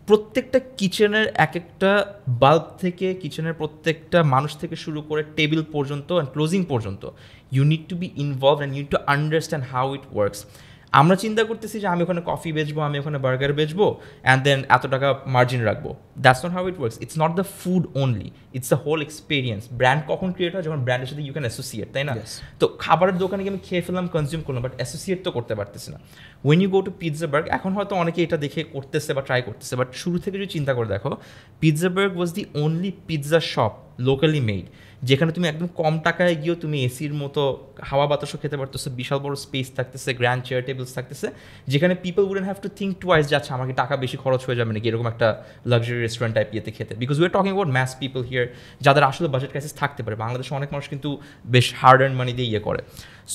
প্রত্যেকটা কিচেনের এক একটা বাল্ব থেকে কিচেনের প্রত্যেকটা মানুষ থেকে শুরু করে টেবিল পর্যন্ত অ্যান্ড ক্লোজিং পর্যন্ত you need to be involve and you need to understand how it works. আমরা চিন্তা করতেছি যে আমি ওখানে কফি বেচবো, আমি ওখানে বার্গার বেচবো, অ্যান্ড দেন এত টাকা মার্জিন রাখবো। That's not how it works. It's not the food only, it's the whole experience. Brand কখন ক্রিয়েট হয়? যখন ব্র্যান্ডের সাথে ইউ ক্যান অ্যাসোসিয়েট, তাই না? তো খাবারের দোকানে গিয়ে আমি খেয়ে ফেললাম, কনজিউম করলাম, বাট অ্যাসোসিয়েট তো করতে পারতেছি না। ওয়েন ইউ গো টু পিৎজাবার্গ, এখন হয়তো অনেকে এটা দেখে করতেছে বা ট্রাই করতেছে, বাট শুরু থেকে যদি চিন্তা করে দেখো, Pizzaburg was the only pizza shop locally made, যেখানে তুমি একদম কম টাকায় গিয়েও তুমি এসির মতো হাওয়া বাতাসও খেতে পারতেছো, বিশাল বড় স্পেস থাকতেছে, গ্র্যান্ড চেয়ার টেবিলস থাকতেছে, যেখানে people wouldn't have to think twice যে আচ্ছা আমাকে টাকা বেশি খরচ হয়ে যাবে নাকি এরকম একটা লাক্সারি রেস্টুরেন্ট টাইপ ইয়েতে খেতে। Because we are talking about mass people here, যাদের আসলে বাজেট ক্রাইসিস থাকতে পারে। বাংলাদেশে অনেক মানুষ কিন্তু বেশ হার্ড আর্ন মানি দিয়ে ইয়ে করে।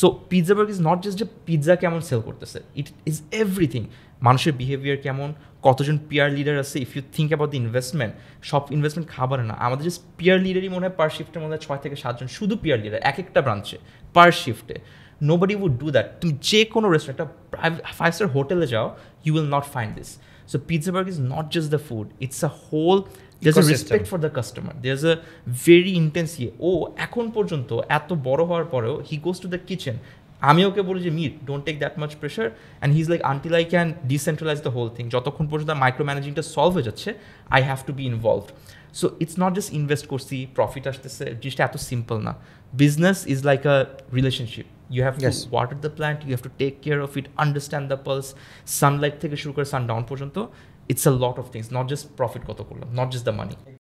So Pizzaburg is not just যে পিৎজা কেমন সেল করতেছে, ইট ইজ এভরিথিং। মানুষের বিহেভিয়ার কেমন, কতজন পিয়ার লিডার আছে, if you think about the investment, সব ইনভেস্টমেন্ট খাবারে না, আমাদের যে পিয়ার লিডারই মনে হয় পার শিফটের মধ্যে 6 থেকে 7 জন শুধু পিয়ার লিডার এক একটা ব্রাঞ্চে পার শিফটে। Nobody would do that. তুমি যে কোনো রেস্টুরেন্ট, একটা 5-star হোটেলে যাও, you will not find this. So Pizzaburg is not just the food, it's a whole, there's a respect for the customer, there's a very intense এখন পর্যন্ত এত বড় হওয়ার পরেও he goes to the kitchen, আমি ওকে বলি যে মিট don't take that much pressure, and he is like until I can decentralise the whole thing, যতক্ষণ পর্যন্ত মাইক্রো ম্যানেজিংটা সলভ হয়ে যাচ্ছে I have to be involved. So it's not just invest করছি প্রফিট আসতেছে, জিনিসটা এত সিম্পল না। Business is like a relationship, you have to water the plant, you have to take care of it, understand the pulse, sunlight থেকে শুরু করে sundown পর্যন্ত, it's a lot of things, not just profit কত করলাম, not just the money.